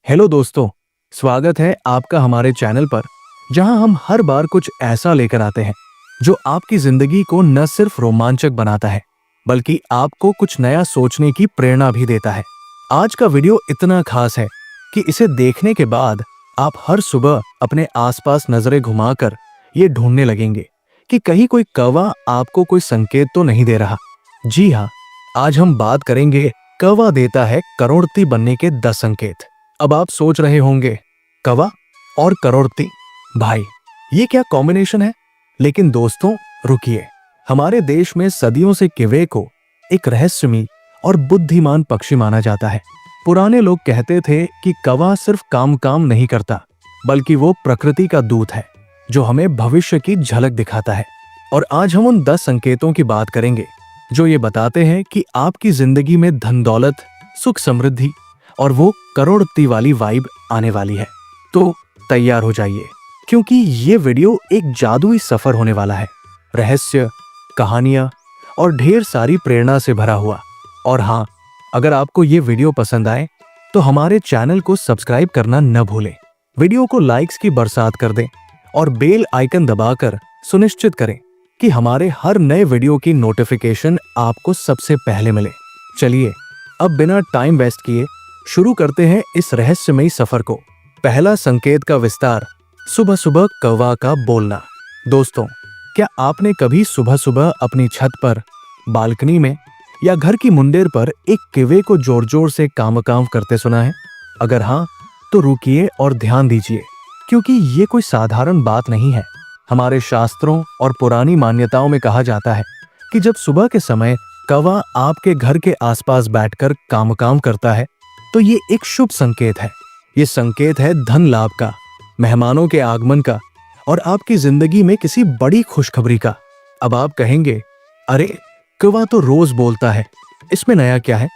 Hello दोस्तों, स्वागत है आपका हमारे चैनल पर, जहां हम हर बार कुछ ऐसा लेकर आते हैं जो आपकी जिंदगी को न सिर्फ रोमांचक बनाता है बल्कि आपको कुछ नया सोचने की प्रेरणा भी देता है। आज का वीडियो इतना खास है कि इसे देखने के बाद आप हर सुबह अपने आसपास नजरें घुमाकर ये ढूंढने लगेंगे कि कहीं कोई कौवा आपको कोई संकेत तो नहीं दे रहा। जी हाँ, आज हम बात करेंगे कौवा देता है करोड़पति बनने के 10 संकेत। अब आप सोच रहे होंगे, कौवा और करोड़पति, भाई ये क्या कॉम्बिनेशन है? लेकिन दोस्तों रुकिए, हमारे देश में सदियों से कौवे को एक रहस्यमयी और बुद्धिमान पक्षी माना जाता है। पुराने लोग कहते थे कि कौवा सिर्फ काम नहीं करता बल्कि वो प्रकृति का दूत है जो हमें भविष्य की झलक दिखाता है। और आज हम उन 10 संकेतों की बात करेंगे जो ये बताते हैं कि आपकी जिंदगी में धन दौलत, सुख समृद्धि और वो करोड़पति वाली वाइब आने वाली है। तो तैयार हो जाइए, क्योंकि ये वीडियो एक जादुई सफर होने वाला है। रहस्य, कहानियां और ढेर सारी प्रेरणा से भरा हुआ। और हाँ, अगर आपको ये वीडियो पसंद आए तो हमारे चैनल को सब्सक्राइब करना न भूलें। वीडियो को लाइक्स की बरसात कर दें और बेल आइकन दबाकर सुनिश्चित करें कि हमारे हर नए वीडियो की नोटिफिकेशन आपको सबसे पहले मिले। चलिए अब बिना टाइम वेस्ट किए शुरू करते हैं इस रहस्यमयी सफर को। पहला संकेत का विस्तार, सुबह सुबह कौवा का बोलना। दोस्तों, क्या आपने कभी सुबह सुबह अपनी छत पर, बालकनी में या घर की मुंडेर पर एक कौवे को जोर जोर से काम करते सुना है? अगर हाँ, तो रुकिए और ध्यान दीजिए, क्योंकि ये कोई साधारण बात नहीं है। हमारे शास्त्रों और पुरानी मान्यताओं में कहा जाता है कि जब सुबह के समय कौवा आपके घर के आसपास बैठकर काम करता है तो ये एक शुभ संकेत है। ये संकेत है धन लाभ का, मेहमानों के आगमन का और आपकी जिंदगी में किसी बड़ी खुशखबरी का। अब आप कहेंगे, अरे कौवा तो रोज बोलता है, इसमें नया क्या है?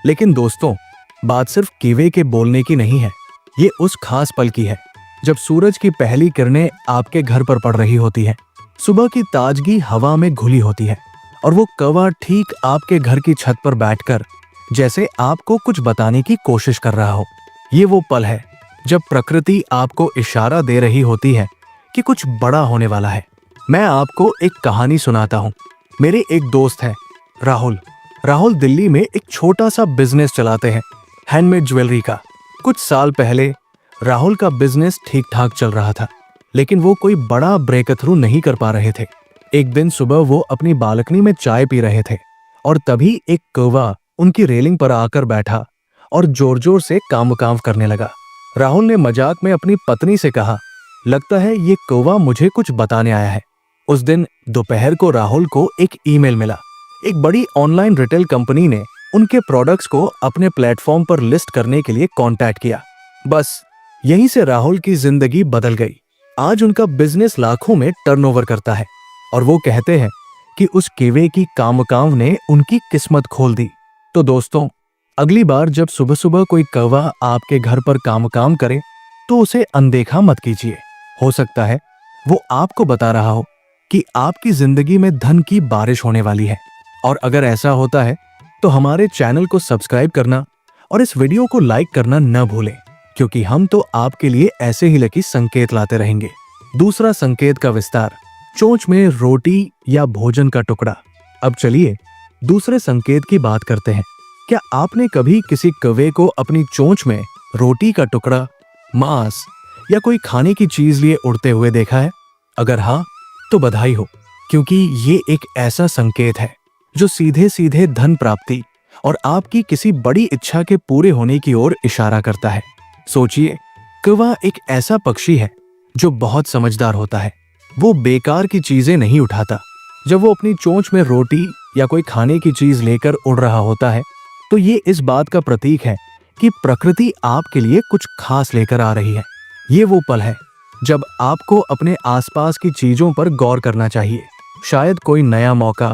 लेकिन दोस्तों, बात सिर्फ कौवे के बोलने की नहीं है। ये उस खास पल की है जब सूरज की पहली किरणें आपके घर पर पड़ रही होती है, सुबह की ताजगी हवा में घुली होती है और वो कौवा ठीक आपके घर की छत पर बैठकर जैसे आपको कुछ बताने की कोशिश कर रहा हो। ये वो पल है जब प्रकृति आपको इशारा दे रही होती है कि कुछ बड़ा होने वाला है। मैं आपको एक कहानी सुनाता हूँ। मेरे एक दोस्त है राहुल दिल्ली में एक छोटा सा बिजनेस चलाते हैं, हैंडमेड ज्वेलरी का। कुछ साल पहले राहुल का बिजनेस ठीक ठाक चल रहा था, लेकिन वो कोई बड़ा ब्रेक थ्रू नहीं कर पा रहे थे। एक दिन सुबह वो अपनी बालकनी में चाय पी रहे थे और तभी एक कौवा उनकी रेलिंग पर आकर बैठा और जोर जोर से काम करने लगा। राहुल ने मजाक में अपनी पत्नी से कहा, लगता है ये कौवा मुझे कुछ बताने आया है। उस दिन दोपहर को राहुल को एक ईमेल मिला। एक बड़ी ऑनलाइन रिटेल कंपनी ने उनके प्रोडक्ट्स को अपने प्लेटफॉर्म पर लिस्ट करने के लिए कांटेक्ट किया। बस यहीं से राहुल की जिंदगी बदल गई। आज उनका बिजनेस लाखों में टर्नओवर करता है और वो कहते हैं कि उस कौवे की काम ने उनकी किस्मत खोल दी। तो दोस्तों, अगली बार जब सुबह सुबह कोई कौवा आपके घर पर काम करे तो उसे अनदेखा मत कीजिए। हो सकता है वो आपको बता रहा हो कि आपकी जिंदगी में धन की बारिश होने वाली है। और अगर ऐसा होता है तो हमारे चैनल को सब्सक्राइब करना और इस वीडियो को लाइक करना न भूलें, क्योंकि हम तो आपके लिए ऐसे ही लकी संकेत लाते रहेंगे। दूसरा संकेत का विस्तार, चोंच में रोटी या भोजन का टुकड़ा। अब चलिए दूसरे संकेत की बात करते हैं। क्या आपने कभी किसी कौवे को अपनी चोंच में रोटी का टुकड़ा, मांस या कोई खाने की चीज लिए उड़ते हुए देखा है? अगर हाँ, तो बधाई हो, क्योंकि ये एक ऐसा संकेत है जो सीधे सीधे धन प्राप्ति और आपकी किसी बड़ी इच्छा के पूरे होने की ओर इशारा करता है। सोचिए, कौवा एक ऐसा पक्षी है जो बहुत समझदार होता है। वो बेकार की चीजें नहीं उठाता। जब वो अपनी चोंच में रोटी या कोई खाने की चीज लेकर उड़ रहा होता है तो ये इस बात का प्रतीक है कि प्रकृति आपके लिए कुछ खास लेकर आ रही है। ये वो पल है जब आपको अपने आसपास की चीजों पर गौर करना चाहिए। शायद कोई नया मौका,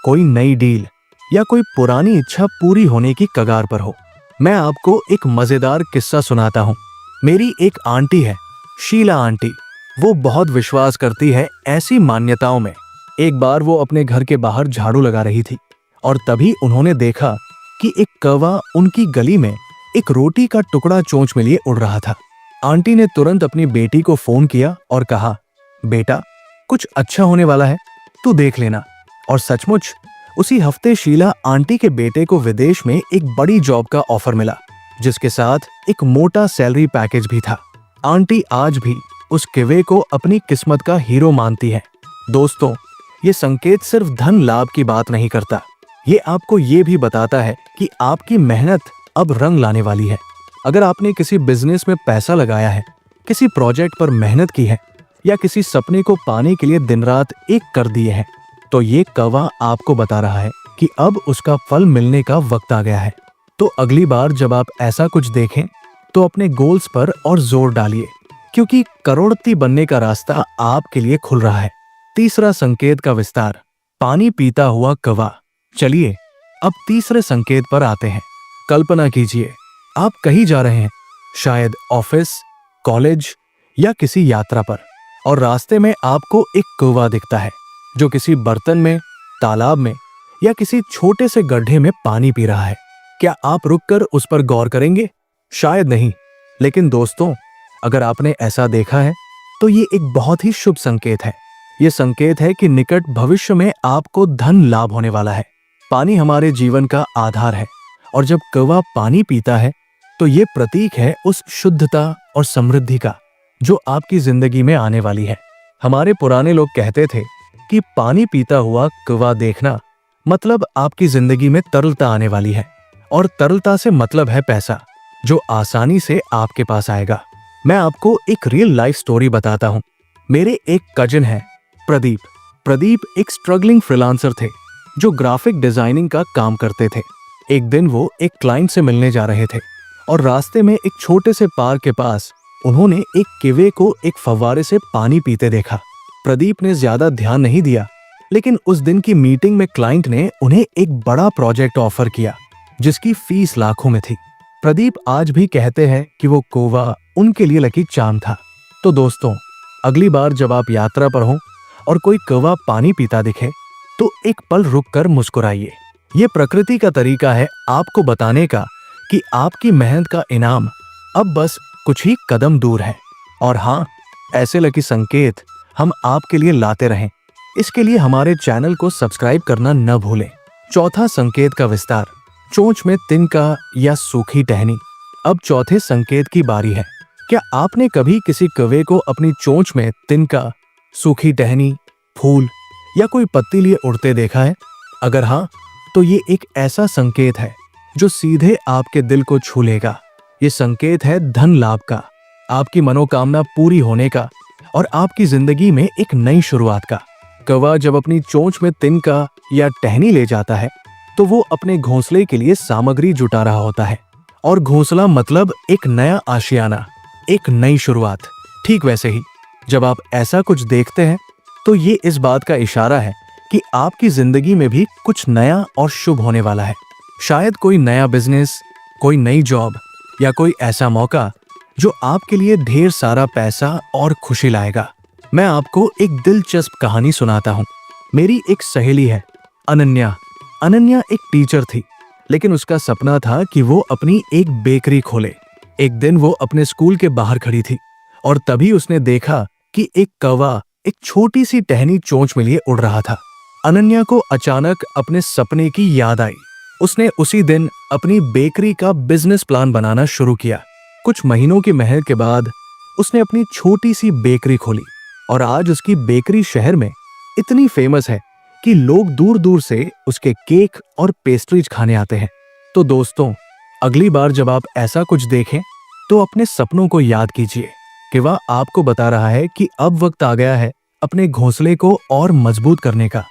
कोई नई डील या कोई पुरानी इच्छा पूरी होने की कगार पर हो। मैं आपको एक मजेदार किस्सा सुनाता हूँ। मेरी एक आंटी है, शीला आंटी। वो बहुत विश्वास करती है ऐसी मान्यताओं में। एक बार वो अपने घर के बाहर झाड़ू लगा रही थी और तभी उन्होंने देखा कि एक कौवा उनकी गली में एक रोटी का टुकड़ा चोंच में लिए उड़ रहा था। आंटी ने तुरंत अपनी बेटी को फोन किया और कहा, बेटा कुछ अच्छा होने वाला है, तू देख लेना। और सचमुच उसी हफ्ते शीला आंटी के बेटे को विदेश में एक बड़ी जॉब का ऑफर मिला, जिसके साथ एक मोटा सैलरी पैकेज भी था। आंटी आज भी उस किवे को अपनी किस्मत का हीरो मानती है। दोस्तों, ये संकेत सिर्फ धन लाभ की बात नहीं करता, ये आपको ये भी बताता है कि आपकी मेहनत अब रंग लाने वाली है। अगर आपने किसी बिजनेस में पैसा लगाया है, किसी प्रोजेक्ट पर मेहनत की है या किसी सपने को पाने के लिए दिन रात एक कर दिए हैं, तो ये कौवा आपको बता रहा है कि अब उसका फल मिलने का वक्त आ गया है। तो अगली बार जब आप ऐसा कुछ देखें तो अपने गोल्स पर और जोर डालिए, क्योंकि करोड़पति बनने का रास्ता आपके लिए खुल रहा है। तीसरा संकेत का विस्तार, पानी पीता हुआ कौवा। चलिए अब तीसरे संकेत पर आते हैं। कल्पना कीजिए, आप कहीं जा रहे हैं, शायद ऑफिस, कॉलेज या किसी यात्रा पर, और रास्ते में आपको एक कौवा दिखता है जो किसी बर्तन में, तालाब में या किसी छोटे से गड्ढे में पानी पी रहा है। क्या आप रुककर उस पर गौर करेंगे? शायद नहीं। लेकिन दोस्तों, अगर आपने ऐसा देखा है तो ये एक बहुत ही शुभ संकेत है। ये संकेत है कि निकट भविष्य में आपको धन लाभ होने वाला है। पानी हमारे जीवन का आधार है, और जब कौवा पानी पीता है तो ये प्रतीक है उस शुद्धता और समृद्धि का जो आपकी जिंदगी में आने वाली है। हमारे पुराने लोग कहते थे कि पानी पीता हुआ कौवा देखना मतलब आपकी जिंदगी में तरलता आने वाली है, और तरलता से मतलब है पैसा, जो आसानी से आपके पास आएगा। मैं आपको एक रियल लाइफ स्टोरी बताता हूँ। मेरे एक कजिन है, प्रदीप। प्रदीप एक स्ट्रगलिंग फ्रीलांसर थे जो ग्राफिक डिजाइनिंग का काम करते थे। एक दिन वो एक क्लाइंट से मिलने जा रहे थे और रास्ते में एक छोटे से पार्क के पास उन्होंने एक किवे को एक फव्वारे से पानी पीते देखा। प्रदीप ने ज्यादा ध्यान नहीं दिया, लेकिन उस दिन की मीटिंग में क्लाइंट ने उन्हें एक बड़ा प्रोजेक्ट ऑफर किया जिसकी फीस लाखों में थी। प्रदीप आज भी कहते हैं कि वो कौवा उनके लिए लकी चार्म था। तो दोस्तों, अगली बार जब आप यात्रा पर हों और कोई कौवा पानी पीता दिखे तो एक पल रुककर मुस्कुराइए। ये प्रकृति का तरीका है आपको बताने का कि आपकी मेहनत का इनाम अब बस कुछ ही कदम दूर है। और हाँ, ऐसे लकी संकेत हम आपके लिए लाते रहें। इसके लिए हमारे चैनल को सब्सक्राइब करना न भूलें। चौथा संकेत का विस्तार, चोंच में तिनका या सूखी टहनी। अब चौथे संकेत की बारी है। क्या आपने कभी किसी कौवे को अपनी चोंच में तिनका, सूखी टहनी, फूल या कोई पत्ती लिए उड़ते देखा है? अगर हाँ, तो ये एक ऐसा संकेत है जो सीधे आपके दिल को छू लेगा। ये संकेत है धन लाभ का, आपकी मनोकामना पूरी होने का और आपकी जिंदगी में एक नई शुरुआत का। कौवा जब अपनी चोंच में तिनका या टहनी ले जाता है तो वो अपने घोंसले के लिए सामग्री जुटा रहा होता है, और घोंसला मतलब एक नया आशियाना, एक नई शुरुआत। ठीक वैसे ही जब आप ऐसा कुछ देखते हैं तो ये इस बात का इशारा है कि आपकी जिंदगी में भी कुछ नया और शुभ होने वाला है। शायद कोई नया बिजनेस, कोई नई जॉब या कोई ऐसा मौका जो आपके लिए ढेर सारा पैसा और खुशी लाएगा। मैं आपको एक दिलचस्प कहानी सुनाता हूँ। मेरी एक सहेली है, अनन्या। अनन्या एक टीचर थी, लेकिन उसका सपना था कि वो अपनी एक बेकरी खोले। एक दिन वो अपने स्कूल के बाहर खड़ी थी और तभी उसने देखा कि एक कौवा एक छोटी सी टहनी चोंच में लिए उड़ रहा था। अनन्या को अचानक अपने सपने की याद आई। उसने उसी दिन अपनी बेकरी का बिजनेस प्लान बनाना शुरू किया। कुछ महीनों की मेहनत के बाद उसने अपनी छोटी सी बेकरी खोली और आज उसकी बेकरी शहर में इतनी फेमस है कि लोग दूर दूर से उसके केक और पेस्ट्रीज खाने आते हैं। तो दोस्तों, अगली बार जब आप ऐसा कुछ देखें तो अपने सपनों को याद कीजिए कि वह आपको बता रहा है कि अब वक्त आ गया है अपने घोंसले को और मजबूत करने का,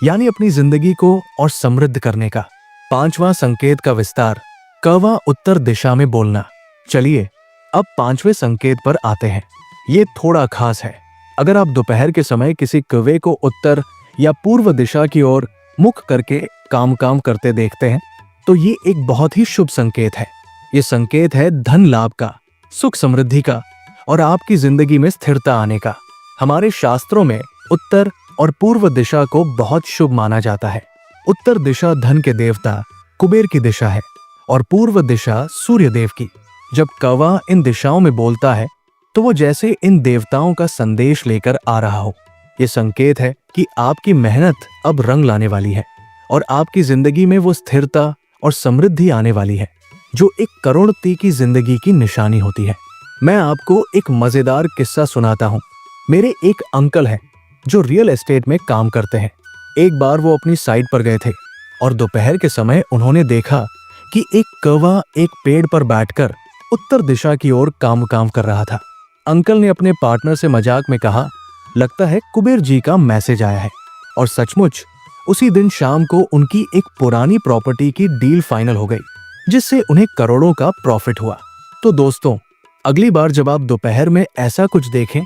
यानी अपनी जिंदगी को और समृद्ध करने का। पांचवा संकेत का विस्तार, कौवा उत्तर दिशा में बोलना। चलिए अब पांचवें संकेत पर आते हैं। ये थोड़ा खास है। अगर आप दोपहर के समय किसी कौवे को उत्तर या पूर्व दिशा की ओर मुख करके काम करते देखते हैं तो ये एक बहुत ही शुभ संकेत है। ये संकेत है धन लाभ का, सुख समृद्धि का और आपकी जिंदगी में स्थिरता आने का। हमारे शास्त्रों में उत्तर और पूर्व दिशा को बहुत शुभ माना जाता है। उत्तर दिशा धन के देवता कुबेर की दिशा है और पूर्व दिशा सूर्यदेव की। जब कौवा इन दिशाओं में बोलता है तो वो जैसे इन देवताओं का संदेश लेकर आ रहा हो। ये संकेत है कि आपकी मेहनत अब रंग लाने वाली है और आपकी जिंदगी में वो स्थिरता और समृद्धि आने वाली है जो एक करोड़पति की जिंदगी की निशानी होती है। मैं आपको एक मजेदार किस्सा सुनाता हूँ। मेरे एक अंकल हैं जो रियल एस्टेट में काम करते हैं। एक बार वो अपनी साइट पर गए थे और दोपहर के समय उन्होंने देखा कि एक कौवा एक पेड़ पर बैठकर उत्तर दिशा की ओर काम कर रहा था। अंकल ने अपने पार्टनर से मजाक में कहा, लगता है कुबेर जी का मैसेज आया है। और सचमुच उसी दिन शाम को उनकी एक पुरानी प्रॉपर्टी की डील फाइनल हो गई जिससे उन्हें करोड़ों का प्रॉफिट हुआ। तो दोस्तों, अगली बार जब आप दोपहर में ऐसा कुछ देखें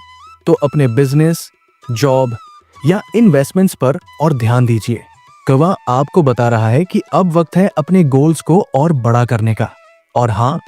तो अपने बिजनेस, जॉब या इन्वेस्टमेंट्स पर और ध्यान दीजिए। कौवा आपको बता रहा है कि अब वक्त है अपने गोल्स को और बड़ा करने का। और हाँ,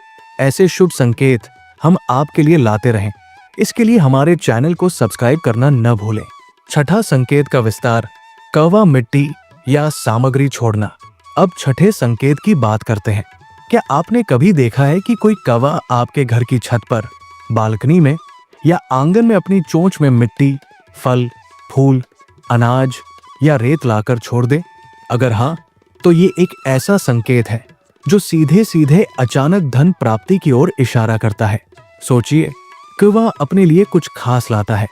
ऐसे शुभ संकेत हम आपके लिए लाते रहें। इसके लिए हमारे चैनल को सब्सक्राइब करना न भूलें। छठा संकेत का विस्तार, कौवा मिट्टी या सामग्री छोड़ना। अब छठे संकेत की बात करते हैं। क्या आपने कभी देखा है कि कोई कौवा आपके घर की छत पर, बालकनी में या आंगन में अपनी चोंच में मिट्टी, फल, फूल, अनाज या रेत लाकर छोड़ दे? अगर हाँ, तो ये एक ऐसा संकेत है जो सीधे सीधे अचानक धन प्राप्ति की ओर इशारा करता है। सोचिए, कौवा अपने लिए कुछ खास लाता है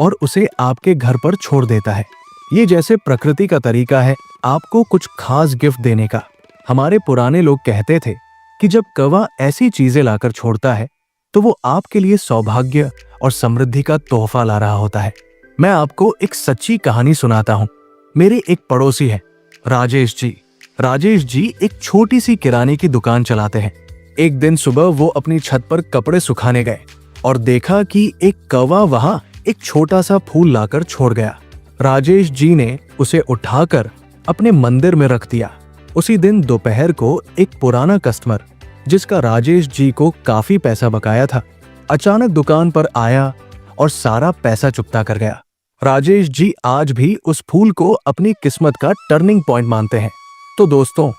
और उसे आपके घर पर छोड़ देता है। ये जैसे प्रकृति का तरीका है आपको कुछ खास गिफ्ट देने का। हमारे पुराने लोग कहते थे कि जब कौवा ऐसी चीजें लाकर छोड़ता है तो वो आपके लिए सौभाग्य और समृद्धि का तोहफा ला रहा होता है। मैं आपको एक सच्ची कहानी सुनाता हूँ। मेरे एक पड़ोसी है, राजेश जी। राजेश जी एक छोटी सी किराने की दुकान चलाते हैं। एक दिन सुबह वो अपनी छत पर कपड़े सुखाने गए और देखा कि एक कौवा वहां एक छोटा सा फूल लाकर छोड़ गया। राजेश जी ने उसे उठाकर अपने मंदिर में रख दिया। उसी दिन दोपहर को एक पुराना कस्टमर, जिसका राजेश जी को काफी पैसा बकाया था, अचानक दुकान पर आया और सारा पैसा चुकता कर गया। राजेश जी आज भी उस फूल को अपनी किस्मत का टर्निंग पॉइंट मानते हैं। तो दोस्तों,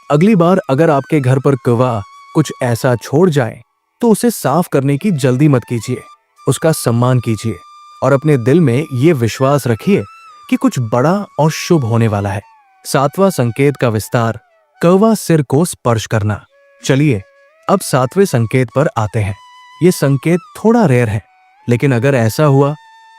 अगली बार अगर आपके घर पर कौवा कुछ ऐसा छोड़ जाए तो उसे साफ करने की जल्दी मत कीजिए। उसका सम्मान कीजिए और अपने दिल में ये विश्वास रखिए कि कुछ बड़ा और शुभ होने वाला है। सातवां संकेत का विस्तार, कौवा सिर को स्पर्श करना। चलिए अब सातवें संकेत पर आते हैं। ये संकेत थोड़ा रेयर है, लेकिन अगर ऐसा हुआ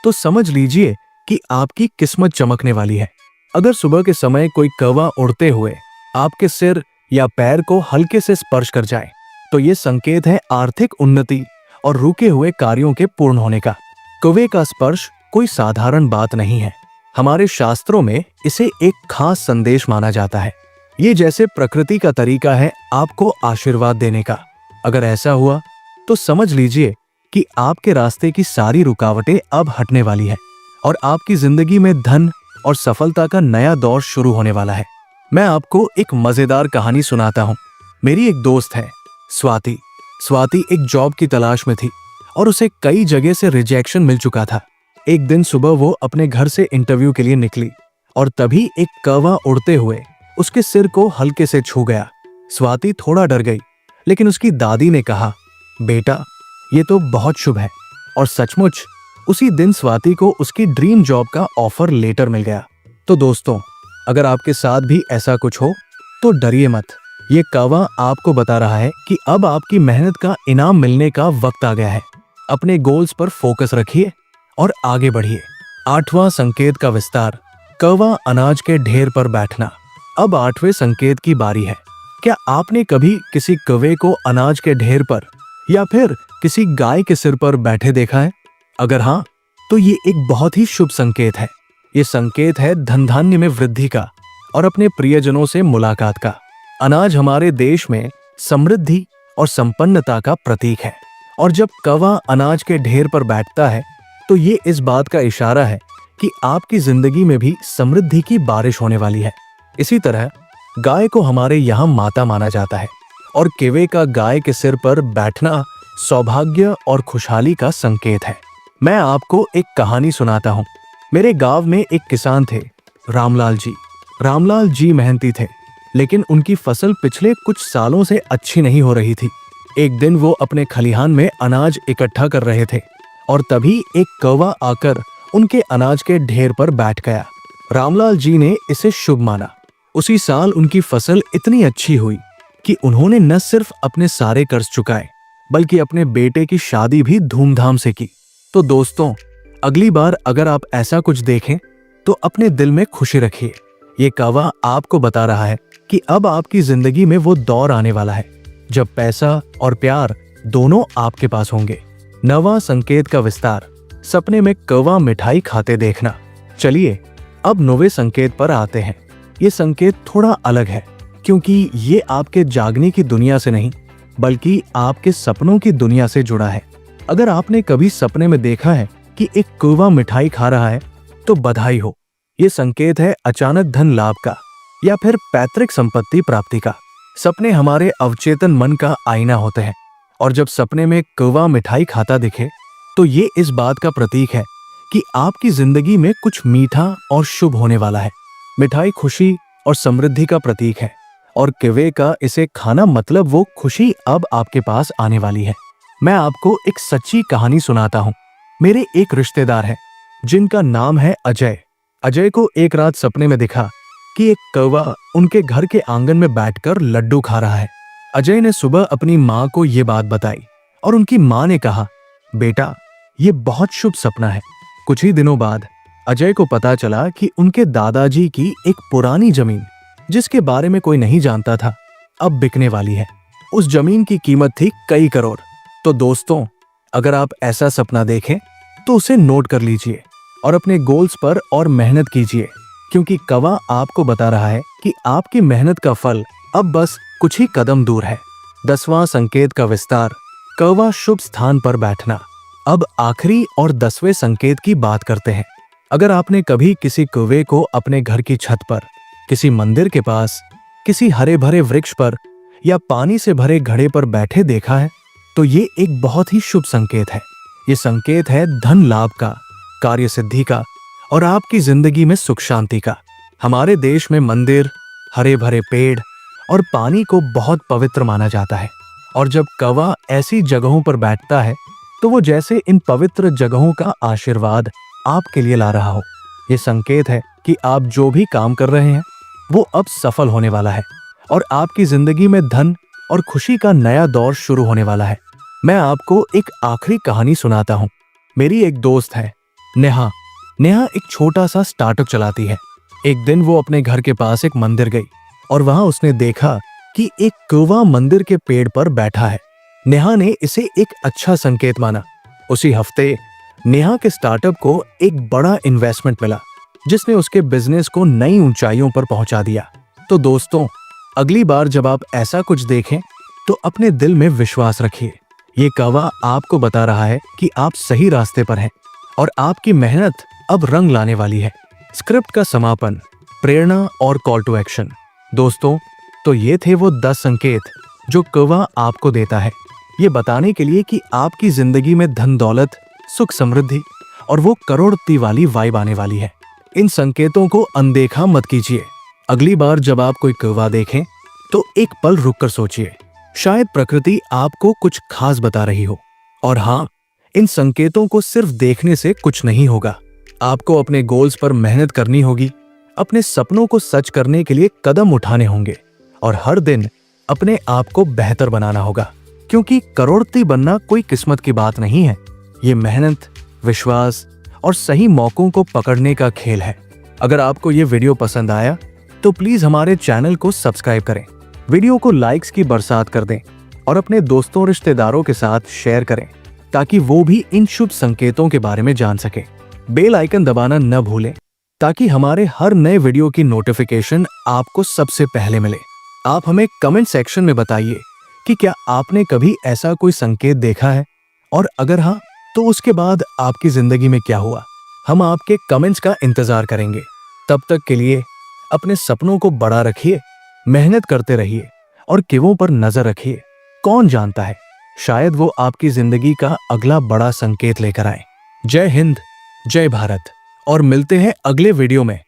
तो समझ लीजिए कि आपकी किस्मत चमकने वाली है। अगर सुबह के समय कोई कौवा उड़ते हुए आपके सिर या पैर को हल्के से स्पर्श कर जाए तो ये संकेत है आर्थिक उन्नति और रुके हुए कार्यों के पूर्ण होने का। कौवे का स्पर्श कोई साधारण बात नहीं है। हमारे शास्त्रों में इसे एक खास संदेश माना जाता है। ये जैसे प्रकृति का तरीका है आपको आशीर्वाद देने का। अगर ऐसा हुआ तो समझ लीजिए कि आपके रास्ते की सारी रुकावटें अब हटने वाली है और आपकी जिंदगी में धन और सफलता का नया दौर शुरू होने वाला है। मैं आपको एक मजेदार कहानी सुनाता हूँ। मेरी एक दोस्त है, स्वाति। स्वाति एक जॉब की तलाश में थी और उसे कई जगह से रिजेक्शन मिल चुका था। एक दिन सुबह वो अपने घर से इंटरव्यू के लिए निकली और तभी एक कौवा उड़ते हुए उसके सिर को हल्के से छू गया। स्वाति थोड़ा डर गई, लेकिन उसकी दादी ने कहा, बेटा ये तो बहुत शुभ है। और सचमुच उसी दिन स्वाति को उसकी ड्रीम जॉब का ऑफर लेटर मिल गया। तो दोस्तों, अगर आपके साथ भी ऐसा कुछ हो तो डरिए मत। ये कौवा आपको बता रहा है कि अब आपकी मेहनत का इनाम मिलने का वक्त आ गया है। अपने गोल्स पर फोकस रखिए और आगे बढ़िए। आठवां संकेत का विस्तार, कौवा अनाज के ढेर पर बैठना। अब आठवें संकेत की बारी है। क्या आपने कभी किसी कौवे को अनाज के ढेर पर या फिर किसी गाय के सिर पर बैठे देखा है? अगर हाँ, तो ये एक बहुत ही शुभ संकेत है। ये संकेत है धन धान्य में वृद्धि का और अपने प्रियजनों से मुलाकात का। अनाज हमारे देश में समृद्धि और संपन्नता का प्रतीक है और जब कौवा अनाज के ढेर पर बैठता है तो ये इस बात का इशारा है कि आपकी जिंदगी में भी समृद्धि की बारिश होने वाली है। इसी तरह गाय को हमारे यहाँ माता माना जाता है और कौवे का गाय के सिर पर बैठना सौभाग्य और खुशहाली का संकेत है। मैं आपको एक कहानी सुनाता हूँ। मेरे गांव में एक किसान थे, रामलाल जी। रामलाल जी मेहनती थे, लेकिन उनकी फसल पिछले कुछ सालों से अच्छी नहीं हो रही थी। एक दिन वो अपने खलिहान में अनाज इकट्ठा कर रहे थे और तभी एक कौवा आकर उनके अनाज के ढेर पर बैठ गया। रामलाल जी ने इसे शुभ माना। उसी साल उनकी फसल इतनी अच्छी हुई कि उन्होंने न सिर्फ अपने सारे कर्ज चुकाए बल्कि अपने बेटे की शादी भी धूमधाम से की। तो दोस्तों, अगली बार अगर आप ऐसा कुछ देखें तो अपने दिल में खुशी रखिए। ये कौवा आपको बता रहा है कि अब आपकी जिंदगी में वो दौर आने वाला है जब पैसा और प्यार दोनों आपके पास होंगे। नवा संकेत का विस्तार, सपने में कौवा मिठाई खाते देखना। चलिए अब नौवे संकेत पर आते हैं। ये संकेत थोड़ा अलग है क्योंकि ये आपके जागने की दुनिया से नहीं बल्कि आपके सपनों की दुनिया से जुड़ा है। अगर आपने कभी सपने में देखा है कि एक कौवा मिठाई खा रहा है तो बधाई हो। ये संकेत है अचानक धन लाभ का या फिर पैतृक संपत्ति प्राप्ति का। सपने हमारे अवचेतन मन का आईना होते हैं और जब सपने में कौवा मिठाई खाता दिखे तो ये इस बात का प्रतीक है कि आपकी जिंदगी में कुछ मीठा और शुभ होने वाला है। मिठाई खुशी और समृद्धि का प्रतीक है और कौवे का इसे खाना मतलब वो खुशी अब आपके पास आने वाली है। मैं आपको एक सच्ची कहानी सुनाता हूँ। मेरे एक रिश्तेदार हैं जिनका नाम है अजय। अजय को एक रात सपने में दिखा कि एक कौवा उनके घर के आंगन में बैठकर लड्डू खा रहा है। अजय ने सुबह अपनी माँ को ये बात बताई और उनकी माँ ने कहा, बेटा ये बहुत शुभ सपना है। कुछ ही दिनों बाद अजय को पता चला कि उनके दादाजी की एक पुरानी जमीन, जिसके बारे में कोई नहीं जानता था, अब बिकने वाली है। उस जमीन की कीमत थी कई करोड़। तो दोस्तों, अगर आप ऐसा सपना देखें तो उसे नोट कर लीजिए और अपने गोल्स पर और मेहनत कीजिए क्योंकि कौवा आपको बता रहा है कि आपकी मेहनत का फल अब बस कुछ ही कदम दूर है। 10वां संकेत का विस्तार, कौवा शुभ स्थान पर बैठना। अब आखिरी और 10वें संकेत की बात करते हैं। अगर आपने कभी किसी कौवे को अपने घर की छत पर, किसी मंदिर के पास, किसी हरे भरे वृक्ष पर या पानी से भरे घड़े पर बैठे देखा है तो ये एक बहुत ही शुभ संकेत है। ये संकेत है धन लाभ का, कार्य सिद्धि का और आपकी जिंदगी में सुख शांति का। हमारे देश में मंदिर, हरे भरे पेड़ और पानी को बहुत पवित्र माना जाता है और जब कौवा ऐसी जगहों पर बैठता है तो वो जैसे इन पवित्र जगहों का आशीर्वाद आपके लिए ला रहा हो। ये संकेत है कि आप जो भी काम कर रहे हैं वो अब सफल होने वाला है और आपकी जिंदगी में धन और खुशी का नया दौर शुरू होने वाला है। मैं आपको एक आखिरी कहानी सुनाता हूँ। मेरी एक दोस्त है नेहा। नेहा एक छोटा सा स्टार्टअप चलाती है। एक दिन वो अपने घर के पास एक मंदिर गई और वहां उसने देखा कि एक कौवा मंदिर के पेड़ पर बैठा है। नेहा ने इसे एक अच्छा संकेत माना। उसी हफ्ते नेहा के स्टार्टअप को एक बड़ा इन्वेस्टमेंट मिला जिसने उसके बिजनेस को नई ऊंचाइयों पर पहुंचा दिया। तो दोस्तों, अगली बार जब आप ऐसा कुछ देखें तो अपने दिल में विश्वास रखिए। ये कौवा आपको बता रहा है कि आप सही रास्ते पर हैं और आपकी मेहनत अब रंग लाने वाली है। स्क्रिप्ट का समापन, प्रेरणा और कॉल टू एक्शन। दोस्तों, तो ये थे वो 10 संकेत जो कौवा आपको देता है, ये बताने के लिए कि आपकी जिंदगी में धन दौलत, सुख समृद्धि और वो करोड़पति वाली वाइब आने वाली है। इन संकेतों को अनदेखा मत कीजिए। अगली बार जब आप कोई कौवा देखें तो एक पल रुककर सोचिए, शायद प्रकृति आपको कुछ खास बता रही हो। और हाँ, इन संकेतों को सिर्फ देखने से कुछ नहीं होगा। आपको अपने गोल्स पर मेहनत करनी होगी, अपने सपनों को सच करने के लिए कदम उठाने होंगे और हर दिन अपने आप को बेहतर बनाना होगा क्योंकि करोड़पति बनना कोई किस्मत की बात नहीं है। ये मेहनत, विश्वास और सही मौकों को पकड़ने का खेल है। अगर आपको ये वीडियो पसंद आया तो प्लीज हमारे चैनल को सब्सक्राइब करें, वीडियो को लाइक्स की बरसात कर दें और अपने दोस्तों रिश्तेदारों के साथ शेयर करें ताकि वो भी इन शुभ संकेतों के बारे में जान सके। बेल आइकन दबाना न भूलें ताकि हमारे हर नए वीडियो की नोटिफिकेशन आपको सबसे पहले मिले। आप हमें कमेंट सेक्शन में बताइए कि क्या आपने कभी ऐसा कोई संकेत देखा है और अगर हाँ तो उसके बाद आपकी जिंदगी में क्या हुआ। हम आपके कमेंट्स का इंतजार करेंगे। तब तक के लिए अपने सपनों को बड़ा रखिए, मेहनत करते रहिए और कौवों पर नजर रखिए। कौन जानता है, शायद वो आपकी जिंदगी का अगला बड़ा संकेत लेकर आए। जय हिंद, जय भारत और मिलते हैं अगले वीडियो में।